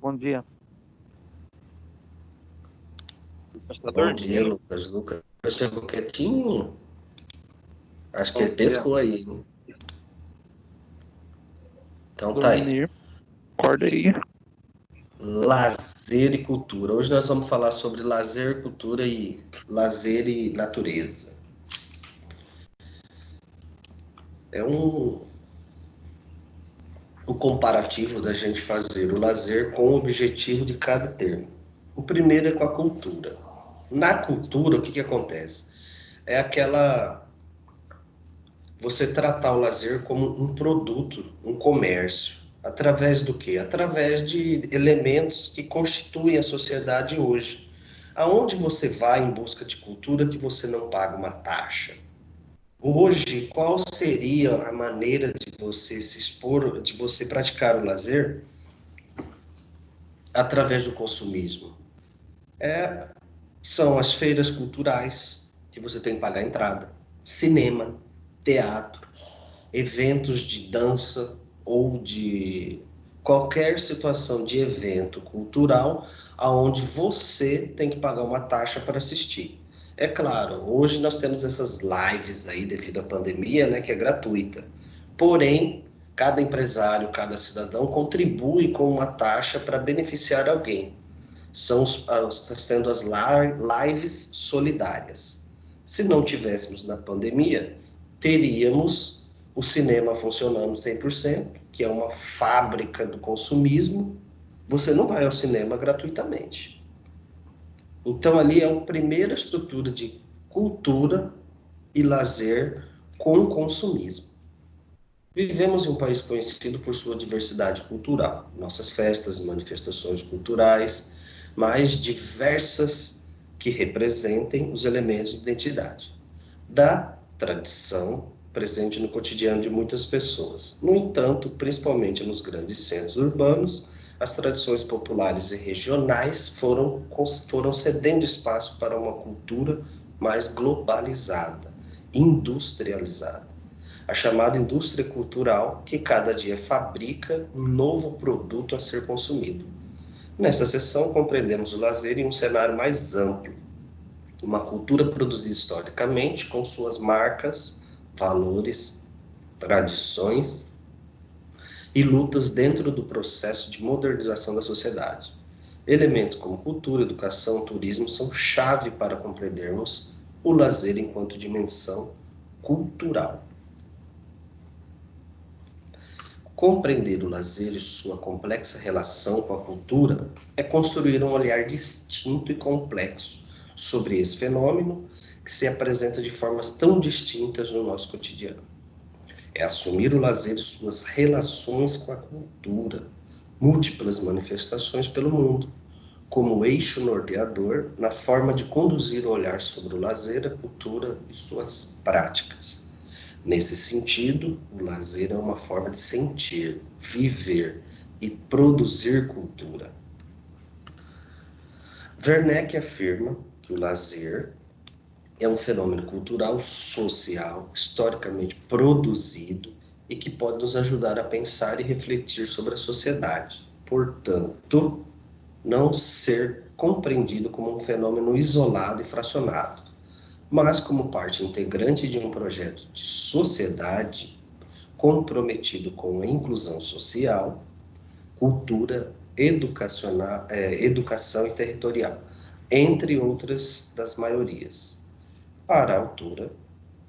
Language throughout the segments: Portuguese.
Bom dia. Lucas tá Bom dia, dormindo. Lucas. Lucas chegou quietinho. Acho que Bom ele dia. pescou aí, hein? Então tá aí. Dormir. Acorda aí. Lazer e cultura. Hoje nós vamos falar sobre lazer, cultura e lazer e natureza. É um comparativo da gente fazer o lazer com o objetivo de cada termo. O primeiro é com a cultura. Na cultura, o que acontece? É aquela você tratar o lazer como um produto, um comércio. Através do quê? Através de elementos que constituem a sociedade hoje. Aonde você vai em busca de cultura que você não paga uma taxa? Hoje, qual seria a maneira de você se expor, de você praticar o lazer através do consumismo? São as feiras culturais, que você tem que pagar a entrada, cinema, teatro, eventos de dança ou de qualquer situação de evento cultural aonde você tem que pagar uma taxa para assistir. É claro, hoje nós temos essas lives aí devido à pandemia, né, que é gratuita. Porém, cada empresário, cada cidadão contribui com uma taxa para beneficiar alguém. Está sendo as lives solidárias. Se não tivéssemos na pandemia, teríamos o cinema funcionando 100%, que é uma fábrica do consumismo. Você não vai ao cinema gratuitamente. Então, ali é a primeira estrutura de cultura e lazer com consumismo. Vivemos em um país conhecido por sua diversidade cultural, nossas festas e manifestações culturais, mais diversas que representem os elementos de identidade da tradição presente no cotidiano de muitas pessoas. No entanto, principalmente nos grandes centros urbanos, as tradições populares e regionais foram cedendo espaço para uma cultura mais globalizada, industrializada. A chamada indústria cultural, que cada dia fabrica um novo produto a ser consumido. Nesta sessão, compreendemos o lazer em um cenário mais amplo, uma cultura produzida historicamente com suas marcas, valores, tradições e lutas dentro do processo de modernização da sociedade. Elementos como cultura, educação, turismo são chave para compreendermos o lazer enquanto dimensão cultural. Compreender o lazer e sua complexa relação com a cultura é construir um olhar distinto e complexo sobre esse fenômeno que se apresenta de formas tão distintas no nosso cotidiano. É assumir o lazer e suas relações com a cultura, múltiplas manifestações pelo mundo, como eixo norteador na forma de conduzir o olhar sobre o lazer, a cultura e suas práticas. Nesse sentido, o lazer é uma forma de sentir, viver e produzir cultura. Werneck afirma que o lazer é um fenômeno cultural, social, historicamente produzido e que pode nos ajudar a pensar e refletir sobre a sociedade. Portanto, não ser compreendido como um fenômeno isolado e fracionado, mas como parte integrante de um projeto de sociedade comprometido com a inclusão social, cultura, educação e territorial, entre outras das maiorias. Para a autora,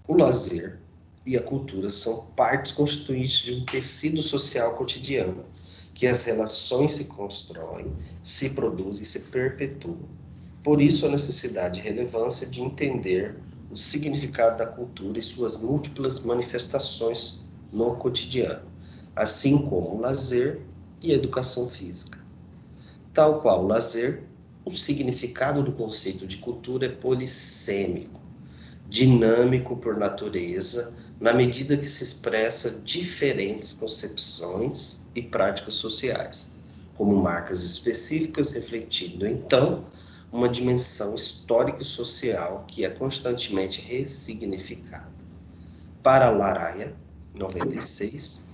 o lazer e a cultura são partes constituintes de um tecido social cotidiano, que as relações se constroem, se produzem e se perpetuam. Por isso, a necessidade e relevância de entender o significado da cultura e suas múltiplas manifestações no cotidiano, assim como o lazer e a educação física. Tal qual o lazer, o significado do conceito de cultura é polissêmico, dinâmico por natureza, na medida que se expressa diferentes concepções e práticas sociais, como marcas específicas, refletindo, então, uma dimensão histórica e social que é constantemente ressignificada. Para Laraia, 96,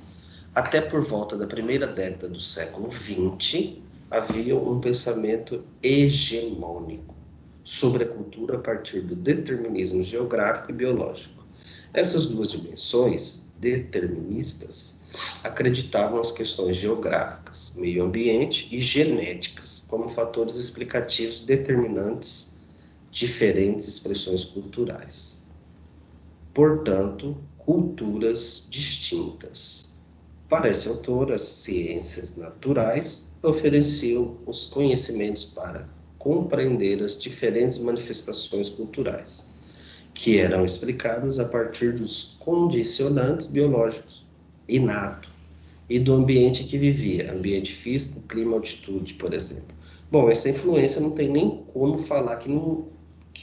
até por volta da primeira década do século XX, havia um pensamento hegemônico sobre a cultura a partir do determinismo geográfico e biológico. Essas duas dimensões deterministas acreditavam as questões geográficas, meio ambiente e genéticas como fatores explicativos determinantes diferentes expressões culturais. Portanto, culturas distintas. Para essa autora, as ciências naturais ofereciam os conhecimentos para compreender as diferentes manifestações culturais, que eram explicadas a partir dos condicionantes biológicos, inato, e do ambiente que vivia, ambiente físico, clima, altitude, por exemplo. Bom, essa influência não tem nem como falar que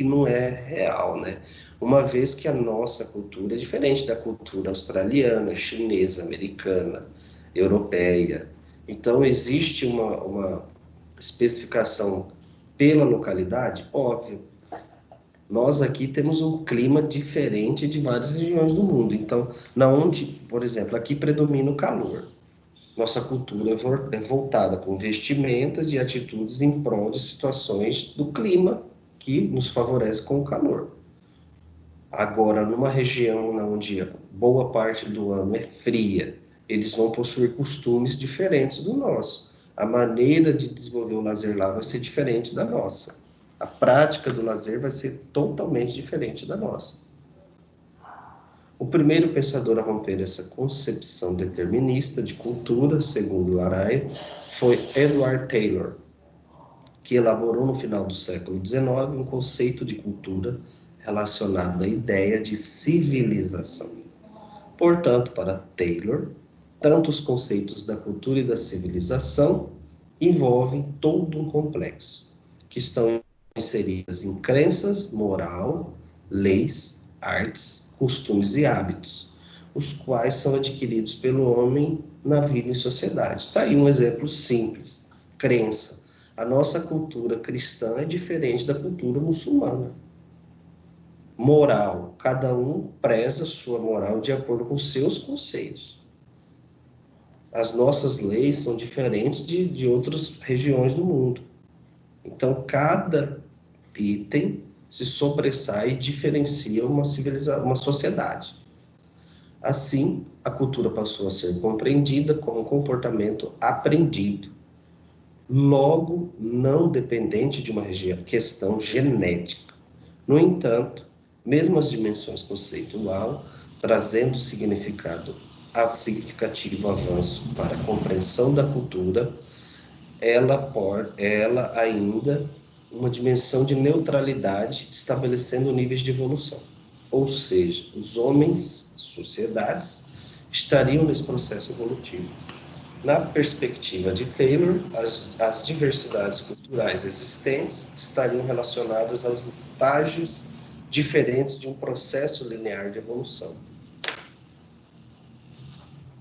não é real, né? Uma vez que a nossa cultura é diferente da cultura australiana, chinesa, americana, europeia. Então, existe uma especificação pela localidade? Óbvio. Nós aqui temos um clima diferente de várias regiões do mundo. Então, na onde, por exemplo, aqui predomina o calor. Nossa cultura é voltada com vestimentas e atitudes em prol de situações do clima que nos favorece com o calor. Agora, numa região onde boa parte do ano é fria, eles vão possuir costumes diferentes do nosso. A maneira de desenvolver o lazer lá vai ser diferente da nossa. A prática do lazer vai ser totalmente diferente da nossa. O primeiro pensador a romper essa concepção determinista de cultura, segundo Laraia, foi Edward Taylor, que elaborou no final do século XIX um conceito de cultura relacionado à ideia de civilização. Portanto, para Taylor, tanto os conceitos da cultura e da civilização envolvem todo um complexo, que estão inseridas em crenças, moral, leis, artes, costumes e hábitos, os quais são adquiridos pelo homem na vida em sociedade. Está aí um exemplo simples, crença. A nossa cultura cristã é diferente da cultura muçulmana. Moral, cada um preza sua moral de acordo com seus conceitos. As nossas leis são diferentes de outras regiões do mundo. Então, cada item se sobressai e diferencia uma sociedade. Assim, a cultura passou a ser compreendida como um comportamento aprendido, logo não dependente de uma questão genética. No entanto, mesmo as dimensões conceitual, trazendo significativo avanço para a compreensão da cultura, ela ainda uma dimensão de neutralidade, estabelecendo níveis de evolução. Ou seja, os homens, sociedades, estariam nesse processo evolutivo. Na perspectiva de Taylor, as diversidades culturais existentes estariam relacionadas aos estágios diferentes de um processo linear de evolução.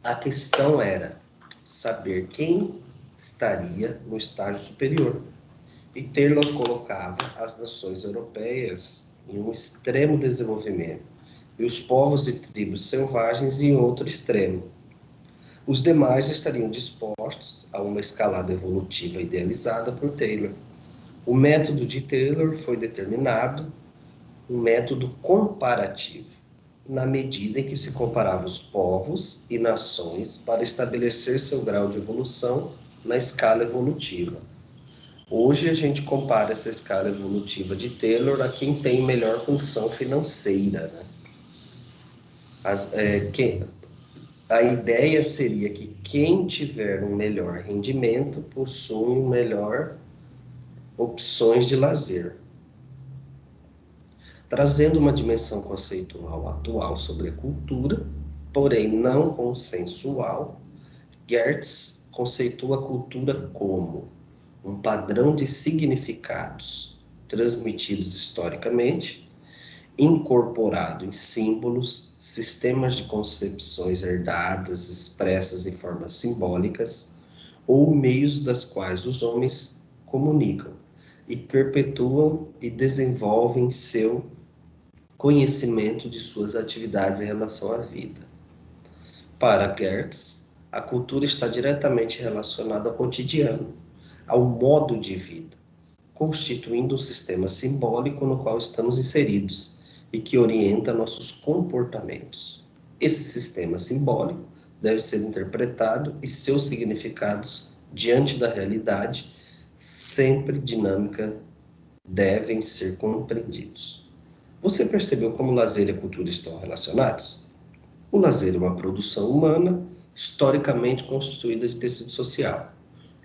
A questão era saber quem estaria no estágio superior. E Taylor colocava as nações europeias em um extremo desenvolvimento e os povos e tribos selvagens em outro extremo. Os demais estariam dispostos a uma escalada evolutiva idealizada por Taylor. O método de Taylor foi determinado um método comparativo, na medida em que se comparava os povos e nações para estabelecer seu grau de evolução na escala evolutiva. Hoje a gente compara essa escala evolutiva de Taylor a quem tem melhor condição financeira, né? A ideia seria que quem tiver um melhor rendimento possui melhor opções de lazer. Trazendo uma dimensão conceitual atual sobre a cultura, porém não consensual, Geertz conceitua a cultura como um padrão de significados transmitidos historicamente, incorporado em símbolos, sistemas de concepções herdadas, expressas em formas simbólicas, ou meios das quais os homens comunicam e perpetuam e desenvolvem seu conhecimento de suas atividades em relação à vida. Para Geertz, a cultura está diretamente relacionada ao cotidiano, ao modo de vida, constituindo um sistema simbólico no qual estamos inseridos e que orienta nossos comportamentos. Esse sistema simbólico deve ser interpretado e seus significados diante da realidade, sempre dinâmica, devem ser compreendidos. Você percebeu como lazer e cultura estão relacionados? O lazer é uma produção humana historicamente constituída de tecido social.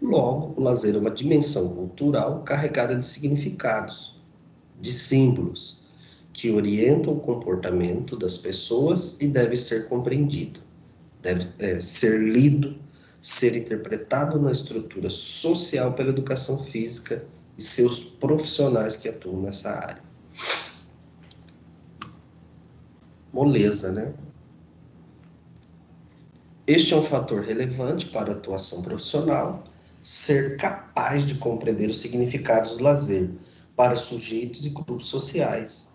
Logo, o lazer é uma dimensão cultural carregada de significados, de símbolos, que orientam o comportamento das pessoas e deve ser compreendido, deve ser lido, ser interpretado na estrutura social pela educação física e seus profissionais que atuam nessa área. Moleza, né? Este é um fator relevante para a atuação profissional, ser capaz de compreender os significados do lazer para sujeitos e grupos sociais.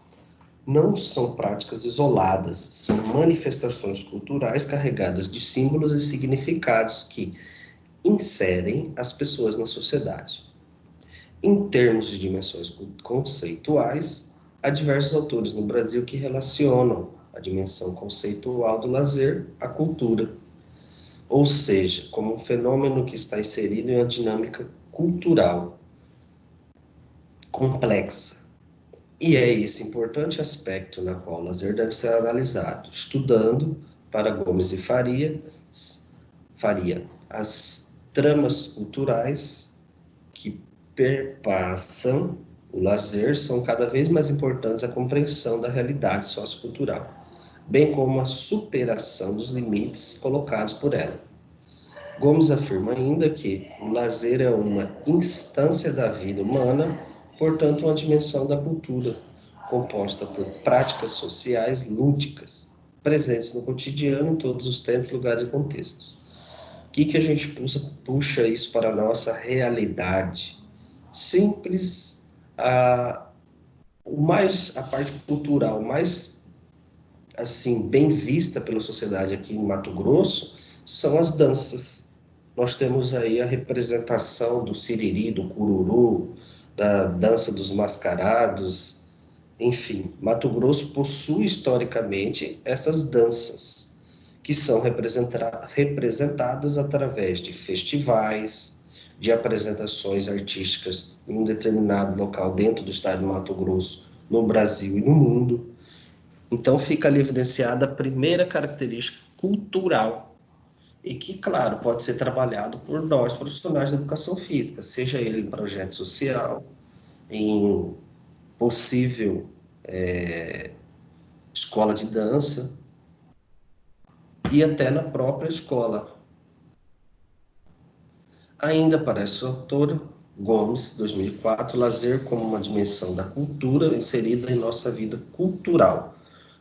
Não são práticas isoladas, são manifestações culturais carregadas de símbolos e significados que inserem as pessoas na sociedade. Em termos de dimensões conceituais, há diversos autores no Brasil que relacionam a dimensão conceitual do lazer à cultura, ou seja, como um fenômeno que está inserido em uma dinâmica cultural complexa. E é esse importante aspecto na qual o lazer deve ser analisado, estudando, para Gomes e Faria, as tramas culturais que perpassam o lazer são cada vez mais importantes à compreensão da realidade sociocultural, bem como a superação dos limites colocados por ela. Gomes afirma ainda que o lazer é uma instância da vida humana, portanto, uma dimensão da cultura, composta por práticas sociais lúdicas, presentes no cotidiano em todos os tempos, lugares e contextos. O que a gente puxa isso para a nossa realidade? Simples, a parte cultural mais assim bem vista pela sociedade aqui em Mato Grosso são as danças. Nós temos aí a representação do siriri, do cururu, da dança dos mascarados, enfim. Mato Grosso possui historicamente essas danças, que são representadas através de festivais, de apresentações artísticas em um determinado local dentro do estado de Mato Grosso, no Brasil e no mundo. Então fica ali evidenciada a primeira característica cultural e que, claro, pode ser trabalhado por nós, profissionais da educação física, seja ele em projeto social, em possível escola de dança e até na própria escola. Ainda parece o autor Gomes, 2004, lazer como uma dimensão da cultura inserida em nossa vida cultural.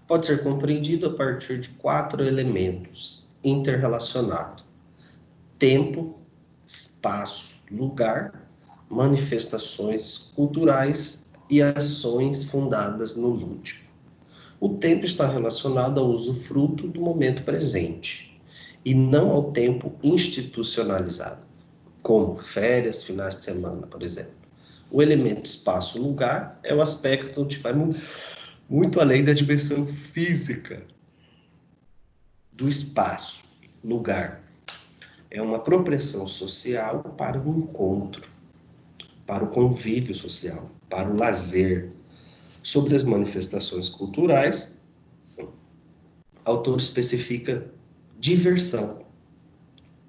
Pode ser compreendido a partir de 4 elementos interrelacionados: tempo, espaço, lugar, manifestações culturais e ações fundadas no lúdico. O tempo está relacionado ao usufruto do momento presente e não ao tempo institucionalizado, como férias, finais de semana, por exemplo. O elemento espaço-lugar é o aspecto onde vai muito além da dimensão física do espaço, lugar. É uma apropriação social para o encontro, para o convívio social, para o lazer. Sobre as manifestações culturais, o autor especifica diversão,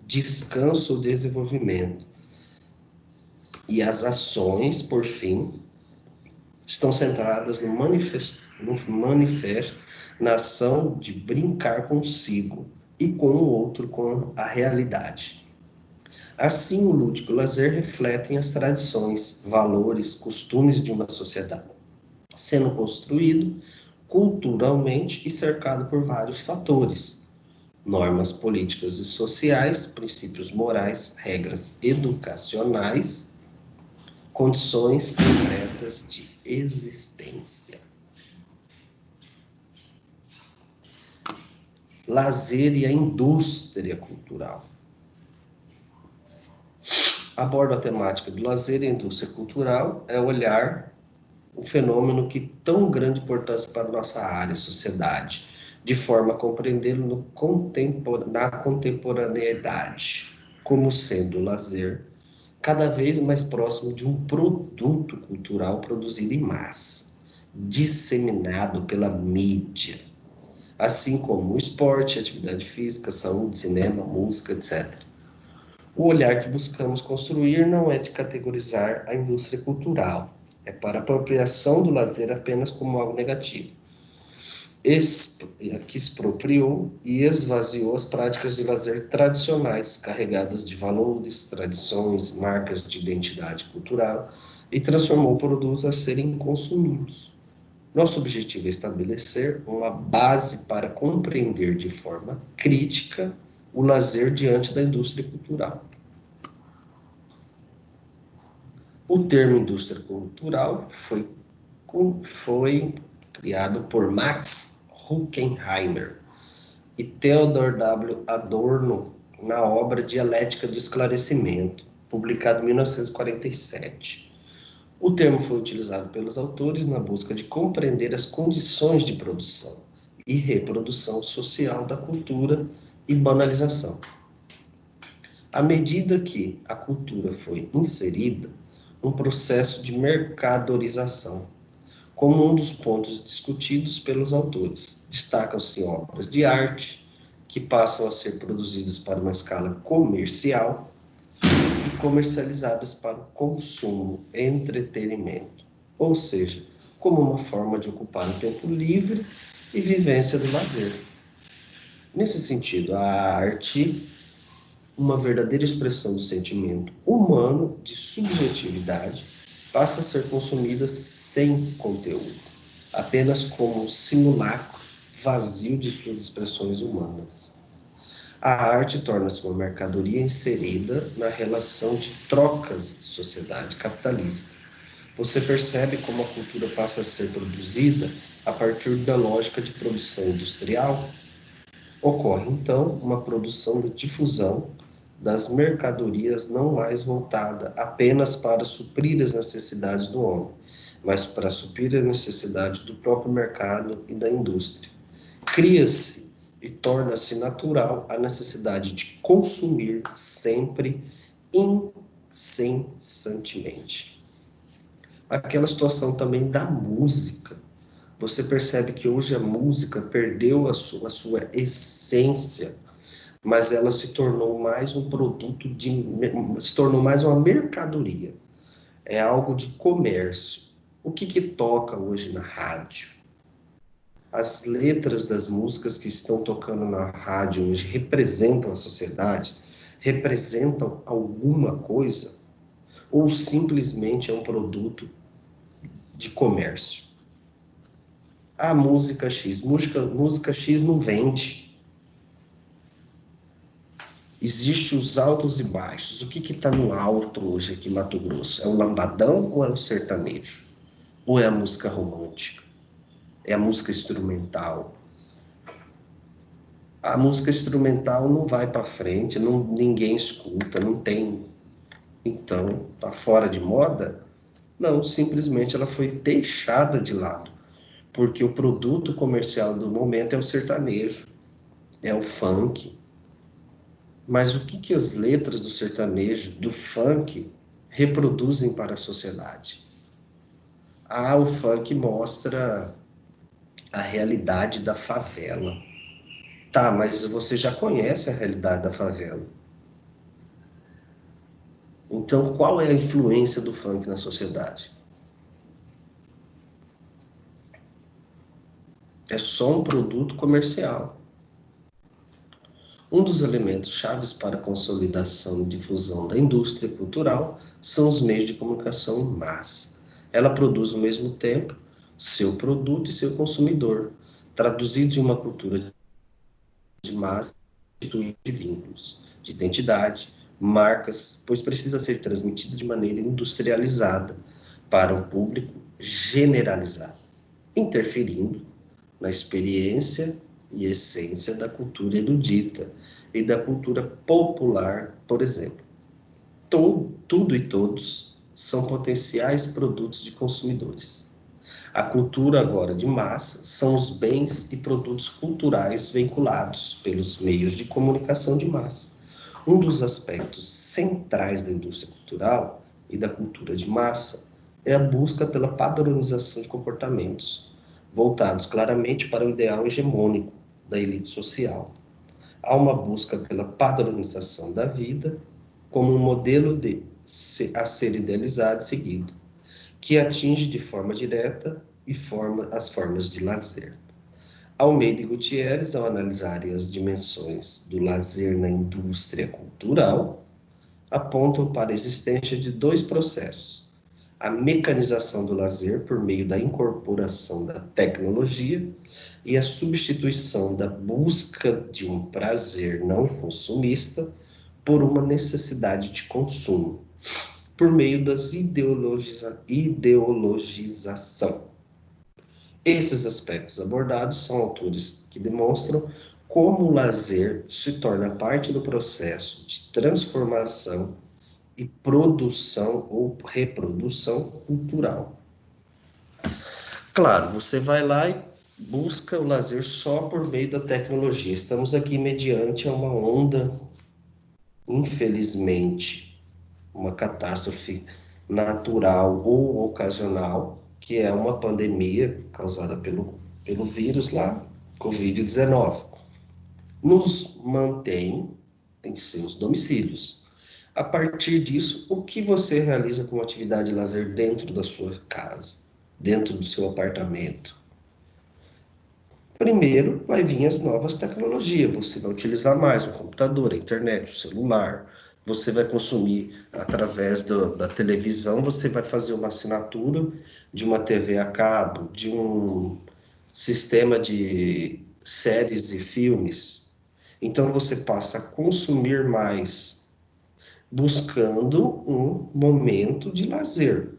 descanso ou desenvolvimento. E as ações, por fim, estão centradas no manifesto, na ação de brincar consigo e com o outro, com a realidade. Assim, o lúdico e o lazer refletem as tradições, valores, costumes de uma sociedade, sendo construído culturalmente e cercado por vários fatores: normas políticas e sociais, princípios morais, regras educacionais, condições concretas de existência. Lazer e a indústria cultural. Aborda a temática do lazer e indústria cultural, é olhar um fenômeno que tão grande importância para a nossa área, sociedade, de forma a compreendê-lo na contemporaneidade, como sendo o lazer cada vez mais próximo de um produto cultural produzido em massa, disseminado pela mídia, assim como o esporte, atividade física, saúde, cinema, música, etc. O olhar que buscamos construir não é de categorizar a indústria cultural, é para a apropriação do lazer apenas como algo negativo. Que expropriou e esvaziou as práticas de lazer tradicionais, carregadas de valores, tradições, marcas de identidade cultural, e transformou produtos a serem consumidos. Nosso objetivo é estabelecer uma base para compreender de forma crítica o lazer diante da indústria cultural. O termo indústria cultural foi criado por Max Horkheimer e Theodor W. Adorno na obra Dialética do Esclarecimento, publicado em 1947. O termo foi utilizado pelos autores na busca de compreender as condições de produção e reprodução social da cultura e banalização. À medida que a cultura foi inserida, um processo de mercadorização, como um dos pontos discutidos pelos autores. Destacam-se obras de arte que passam a ser produzidas para uma escala comercial e comercializadas para o consumo e entretenimento, ou seja, como uma forma de ocupar o tempo livre e vivência do lazer. Nesse sentido, a arte, uma verdadeira expressão do sentimento humano de subjetividade, passa a ser consumida sem conteúdo, apenas como um simulacro vazio de suas expressões humanas. A arte torna-se uma mercadoria inserida na relação de trocas de sociedade capitalista. Você percebe como a cultura passa a ser produzida a partir da lógica de produção industrial? Ocorre, então, uma produção de difusão das mercadorias não mais voltada apenas para suprir as necessidades do homem, mas para suprir a necessidade do próprio mercado e da indústria. Cria-se e torna-se natural a necessidade de consumir sempre incessantemente. Aquela situação também da música. Você percebe que hoje a música perdeu a sua essência, mas ela se tornou mais um produto, se tornou mais uma mercadoria. É algo de comércio. O que toca hoje na rádio? As letras das músicas que estão tocando na rádio hoje representam a sociedade? Representam alguma coisa? Ou simplesmente é um produto de comércio? A música X. Música X não vende. Existem os altos e baixos. O que está no alto hoje aqui em Mato Grosso? É o lambadão ou é o sertanejo? Ou é a música romântica? É a música instrumental? A música instrumental não vai para frente, ninguém escuta, não tem. Então, está fora de moda? Não, simplesmente ela foi deixada de lado. Porque o produto comercial do momento é o sertanejo, é o funk. Mas o que as letras do sertanejo, do funk, reproduzem para a sociedade? O funk mostra a realidade da favela. Tá, mas você já conhece a realidade da favela. Então, qual é a influência do funk na sociedade? É só um produto comercial. Um dos elementos chaves para a consolidação e difusão da indústria cultural são os meios de comunicação em massa. Ela produz ao mesmo tempo seu produto e seu consumidor, traduzidos em uma cultura de massa de vínculos, de identidade, marcas, pois precisa ser transmitida de maneira industrializada para um público generalizado, interferindo na experiência e essência da cultura erudita e da cultura popular, por exemplo. tudo e todos são potenciais produtos de consumidores. A cultura agora de massa são os bens e produtos culturais veiculados pelos meios de comunicação de massa. Um dos aspectos centrais da indústria cultural e da cultura de massa é a busca pela padronização de comportamentos, voltados claramente para o ideal hegemônico da elite social. Há uma busca pela padronização da vida como um modelo a ser idealizado e seguido, que atinge de forma direta as formas de lazer. Almeida e Gutierrez, ao analisarem as dimensões do lazer na indústria cultural, apontam para a existência de dois processos: a mecanização do lazer por meio da incorporação da tecnologia e a substituição da busca de um prazer não consumista por uma necessidade de consumo, por meio das ideologização. Esses aspectos abordados são autores que demonstram como o lazer se torna parte do processo de transformação e produção ou reprodução cultural. Claro, você vai lá e busca o lazer só por meio da tecnologia. Estamos aqui mediante uma onda, infelizmente, uma catástrofe natural ou ocasional, que é uma pandemia causada pelo vírus lá, Covid-19. Nos mantém em seus domicílios. A partir disso, o que você realiza como atividade de lazer dentro da sua casa, dentro do seu apartamento? Primeiro, vai vir as novas tecnologias. Você vai utilizar mais o computador, a internet, o celular. Você vai consumir através da televisão, você vai fazer uma assinatura de uma TV a cabo, de um sistema de séries e filmes. Então, você passa a consumir mais, buscando um momento de lazer.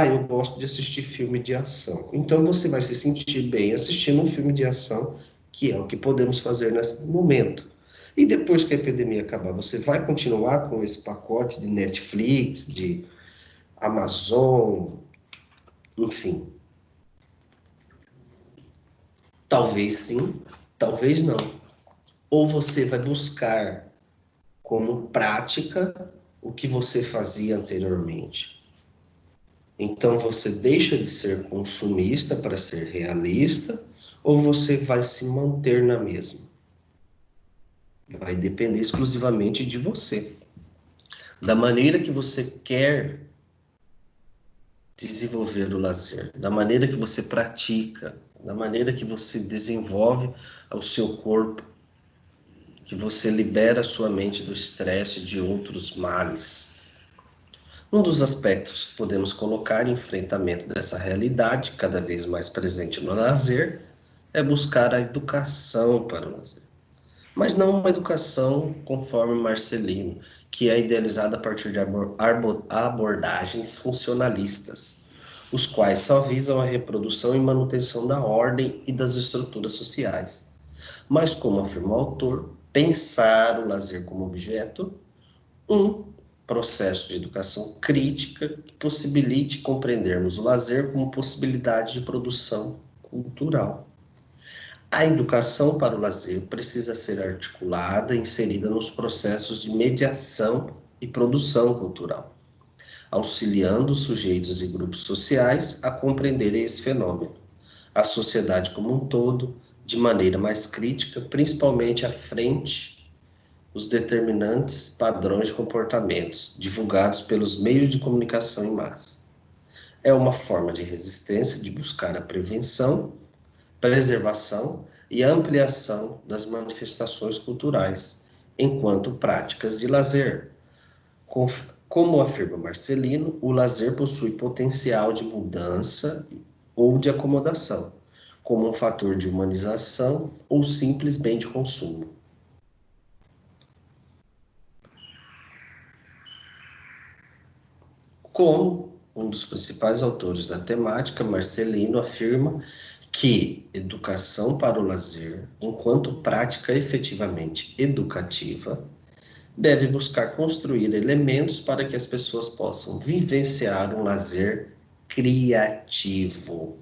Eu gosto de assistir filme de ação. Então, você vai se sentir bem assistindo um filme de ação, que é o que podemos fazer nesse momento. E depois que a epidemia acabar, você vai continuar com esse pacote de Netflix, de Amazon, enfim. Talvez sim, talvez não. Ou você vai buscar como prática o que você fazia anteriormente. Então você deixa de ser consumista para ser realista, ou você vai se manter na mesma? Vai depender exclusivamente de você. Da maneira que você quer desenvolver o lazer, da maneira que você pratica, da maneira que você desenvolve o seu corpo, que você libera a sua mente do estresse e de outros males. Um dos aspectos que podemos colocar em enfrentamento dessa realidade, cada vez mais presente no lazer, é buscar a educação para o lazer. Mas não uma educação conforme Marcelino, que é idealizada a partir de abordagens funcionalistas, os quais só visam a reprodução e manutenção da ordem e das estruturas sociais. Mas, como afirma o autor, pensar o lazer como objeto, processo de educação crítica que possibilite compreendermos o lazer como possibilidade de produção cultural. A educação para o lazer precisa ser articulada e inserida nos processos de mediação e produção cultural, auxiliando os sujeitos e grupos sociais a compreenderem esse fenômeno, a sociedade como um todo, de maneira mais crítica, principalmente à frente os determinantes padrões de comportamentos divulgados pelos meios de comunicação em massa. É uma forma de resistência de buscar a prevenção, preservação e ampliação das manifestações culturais, enquanto práticas de lazer. Como afirma Marcelino, o lazer possui potencial de mudança ou de acomodação, como um fator de humanização ou simples bem de consumo. Como um dos principais autores da temática, Marcelino afirma que educação para o lazer, enquanto prática efetivamente educativa, deve buscar construir elementos para que as pessoas possam vivenciar um lazer criativo,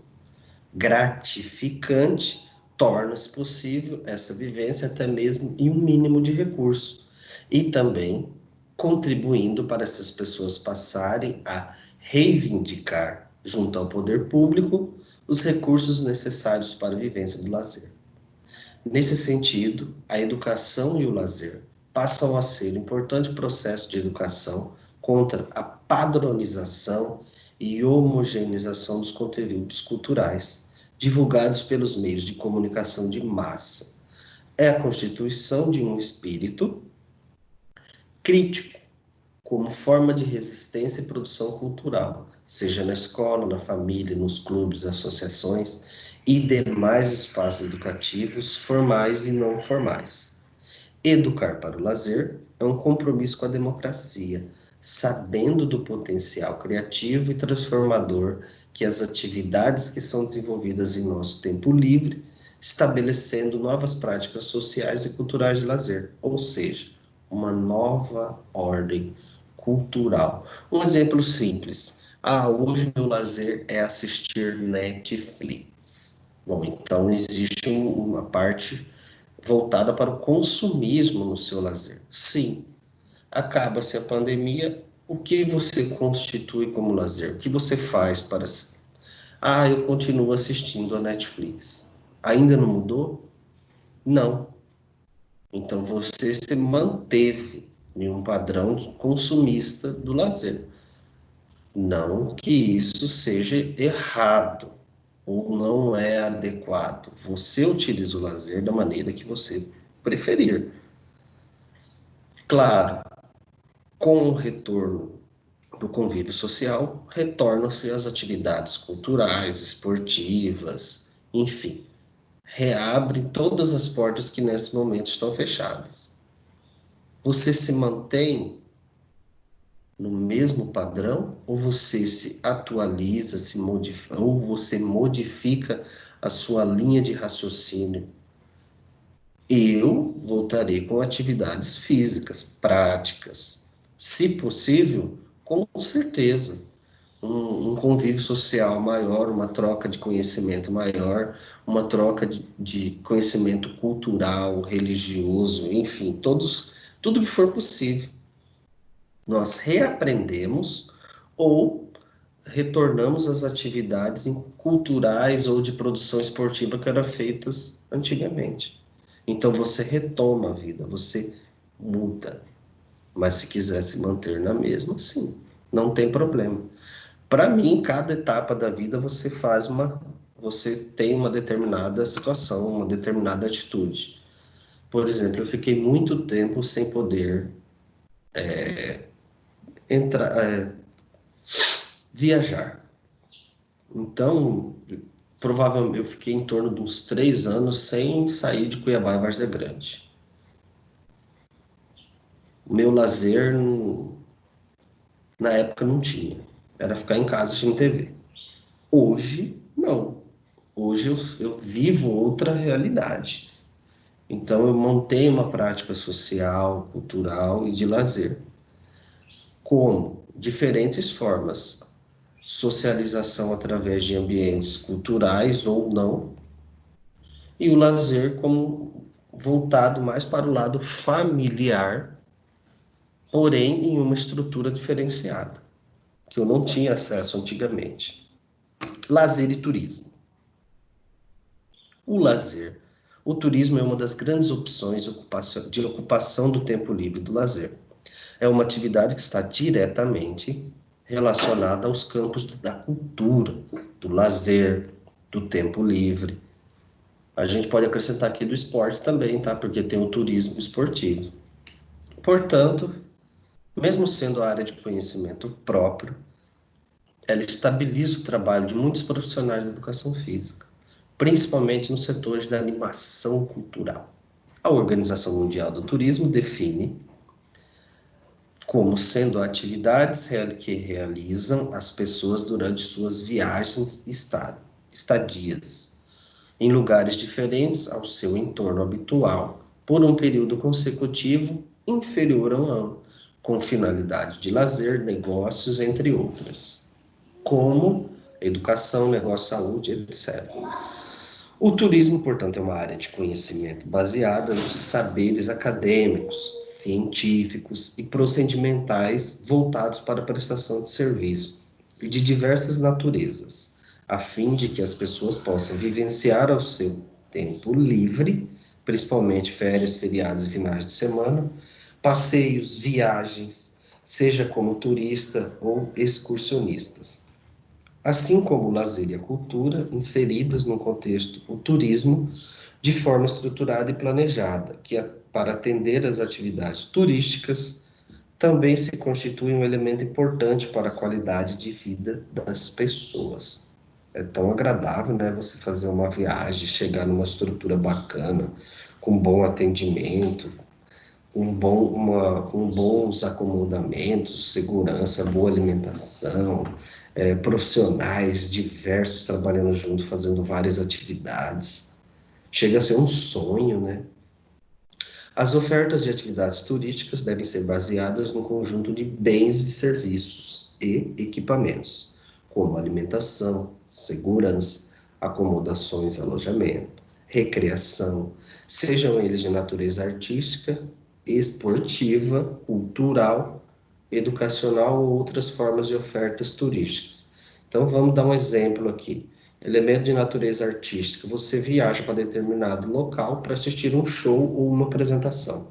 gratificante, torna-se possível essa vivência até mesmo em um mínimo de recurso e também contribuindo para essas pessoas passarem a reivindicar junto ao poder público os recursos necessários para a vivência do lazer. Nesse sentido, a educação e o lazer passam a ser um importante processo de educação contra a padronização e homogeneização dos conteúdos culturais, divulgados pelos meios de comunicação de massa. É a constituição de um espírito crítico, como forma de resistência e produção cultural, seja na escola, na família, nos clubes, associações e demais espaços educativos, formais e não formais. Educar para o lazer é um compromisso com a democracia, sabendo do potencial criativo e transformador que as atividades que são desenvolvidas em nosso tempo livre, estabelecendo novas práticas sociais e culturais de lazer, ou seja, uma nova ordem cultural. Um exemplo simples. Hoje meu lazer é assistir Netflix. Bom, então existe uma parte voltada para o consumismo no seu lazer. Sim, acaba-se a pandemia, o que você constitui como lazer? O que você faz para... eu continuo assistindo a Netflix. Ainda não mudou? Não. Então você se manteve em um padrão consumista do lazer. Não que isso seja errado ou não é adequado. Você utiliza o lazer da maneira que você preferir. Claro, com o retorno do convívio social, retornam-se as atividades culturais, esportivas, enfim. Reabre todas as portas que nesse momento estão fechadas. Você se mantém no mesmo padrão ou você se atualiza, se modifica, ou você modifica a sua linha de raciocínio? Eu voltarei com atividades físicas, práticas. Se possível, com certeza, um convívio social maior, uma troca de conhecimento maior, uma troca de conhecimento cultural, religioso, enfim, tudo que for possível. Nós reaprendemos ou retornamos às atividades culturais ou de produção esportiva que eram feitas antigamente. Então você retoma a vida, você muda. Mas se quiser se manter na mesma, sim, não tem problema. Para mim, cada etapa da vida você tem uma determinada situação, uma determinada atitude. Por exemplo, eu fiquei muito tempo sem poder viajar. Então, provavelmente eu fiquei em torno de uns 3 anos sem sair de Cuiabá e Várzea Grande. O meu lazer, na época, não tinha. Era ficar em casa assistindo TV. Hoje, não. Hoje eu vivo outra realidade. Então, eu mantenho uma prática social, cultural e de lazer. Como? Diferentes formas. Socialização através de ambientes culturais ou não. E o lazer como voltado mais para o lado familiar, porém em uma estrutura diferenciada, que eu não tinha acesso antigamente. Lazer e turismo. O turismo é uma das grandes opções de ocupação do tempo livre do lazer. É uma atividade que está diretamente relacionada aos campos da cultura, do lazer, do tempo livre. A gente pode acrescentar aqui do esporte também, tá? Porque tem o turismo esportivo. Portanto, mesmo sendo a área de conhecimento próprio, ela estabiliza o trabalho de muitos profissionais da educação física, principalmente nos setores da animação cultural. A Organização Mundial do Turismo define como sendo atividades que realizam as pessoas durante suas viagens e estadias em lugares diferentes ao seu entorno habitual, por um período consecutivo inferior a um ano, com finalidade de lazer, negócios, entre outras, como educação, negócio, saúde, etc. O turismo, portanto, é uma área de conhecimento baseada nos saberes acadêmicos, científicos e procedimentais voltados para a prestação de serviço e de diversas naturezas, a fim de que as pessoas possam vivenciar ao seu tempo livre, principalmente férias, feriados e finais de semana, passeios, viagens, seja como turista ou excursionistas. Assim como o lazer e a cultura, inseridas no contexto o turismo, de forma estruturada e planejada, que para atender às atividades turísticas também se constitui um elemento importante para a qualidade de vida das pessoas. É tão agradável, né, você fazer uma viagem, chegar numa estrutura bacana, com bom atendimento, com bons acomodamentos, segurança, boa alimentação, profissionais diversos trabalhando junto, fazendo várias atividades. Chega a ser um sonho, né? As ofertas de atividades turísticas devem ser baseadas no conjunto de bens e serviços e equipamentos, como alimentação, segurança, acomodações, alojamento, recreação, sejam eles de natureza artística, esportiva, cultural, educacional ou outras formas de ofertas turísticas. Então, vamos dar um exemplo aqui. Elemento de natureza artística. Você viaja para determinado local para assistir um show ou uma apresentação.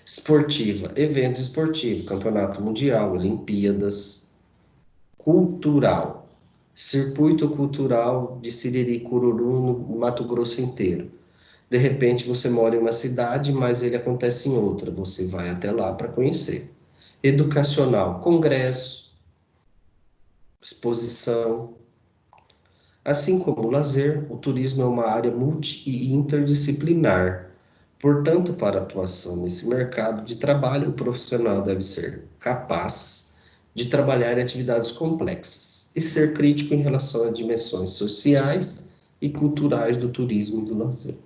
Esportiva. Evento esportivo. Campeonato Mundial, Olimpíadas. Cultural. Circuito cultural de Siriri Cururu no Mato Grosso inteiro. De repente você mora em uma cidade, mas ele acontece em outra. Você vai até lá para conhecer. Educacional. Congresso. Exposição. Assim como o lazer, o turismo é uma área multi e interdisciplinar. Portanto, para a atuação nesse mercado de trabalho, o profissional deve ser capaz de trabalhar em atividades complexas e ser crítico em relação a dimensões sociais e culturais do turismo e do lazer.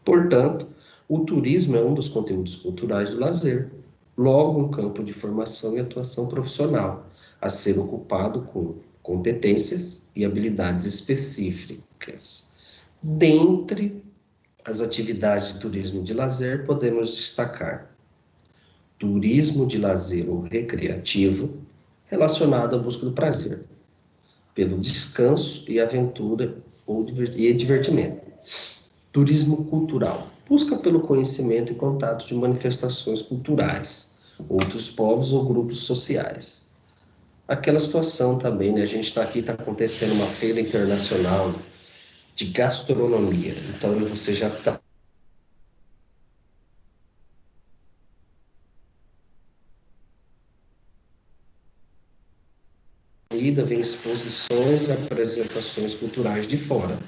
Portanto, o turismo é um dos conteúdos culturais do lazer, logo um campo de formação e atuação profissional, a ser ocupado com competências e habilidades específicas. Dentre as atividades de turismo de lazer, podemos destacar turismo de lazer ou recreativo, relacionado à busca do prazer, pelo descanso e aventura e divertimento. Turismo cultural, busca pelo conhecimento e contato de manifestações culturais, outros povos ou grupos sociais. Aquela situação também, né? A gente está aqui, está acontecendo uma feira internacional de gastronomia. Então você já está vem exposições, apresentações culturais de fora.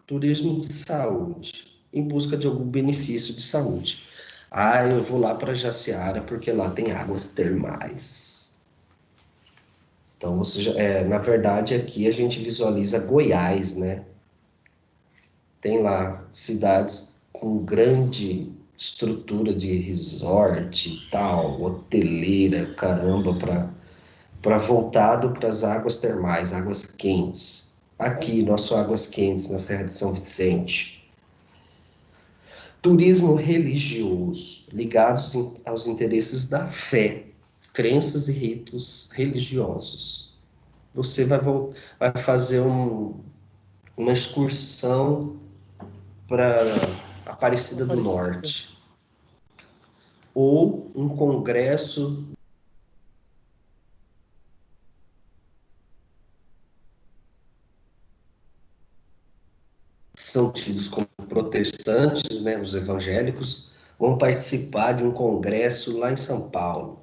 Turismo de saúde, em busca de algum benefício de saúde. Ah, eu vou lá para Jaciara porque lá tem águas termais. Então, na verdade, aqui a gente visualiza Goiás, né? Tem lá cidades com grande estrutura de resort e tal, hoteleira, caramba, para voltado para as águas termais, águas quentes. Aqui, nosso Águas Quentes, na Serra de São Vicente. Turismo religioso, ligados aos interesses da fé, crenças e ritos religiosos. Você vai fazer uma excursão para Aparecida do Norte, ou um congresso são tidos como protestantes, né, os evangélicos, vão participar de um congresso lá em São Paulo,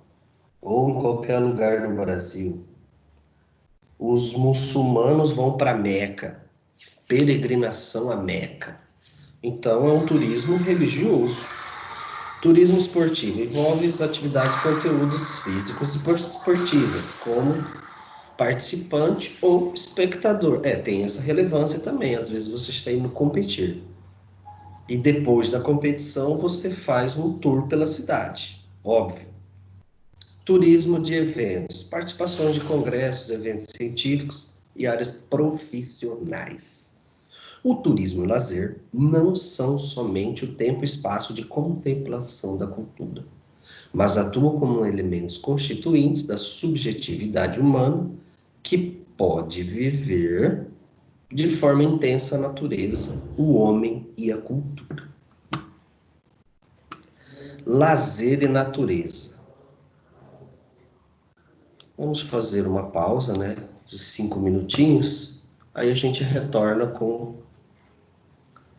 ou em qualquer lugar no Brasil. Os muçulmanos vão para Meca, peregrinação a Meca. Então, é um turismo religioso. Turismo esportivo envolve as atividades, conteúdos físicos e esportivas, como participante ou espectador. Tem essa relevância também, às vezes você está indo competir. E depois da competição, você faz um tour pela cidade, óbvio. Turismo de eventos, participações de congressos, eventos científicos e áreas profissionais. O turismo e o lazer não são somente o tempo e espaço de contemplação da cultura, mas atuam como elementos constituintes da subjetividade humana que pode viver de forma intensa a natureza, o homem e a cultura. Lazer e natureza. Vamos fazer uma pausa, né, de 5 minutinhos, aí a gente retorna com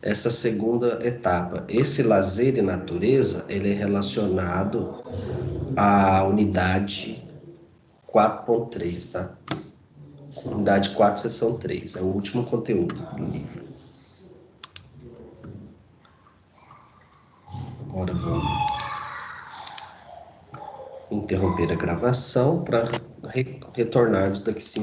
essa segunda etapa. Esse lazer e natureza, ele é relacionado à unidade 4.3, tá? Unidade 4, seção 3, é o último conteúdo do livro. Agora vou interromper a gravação para retornarmos daqui 5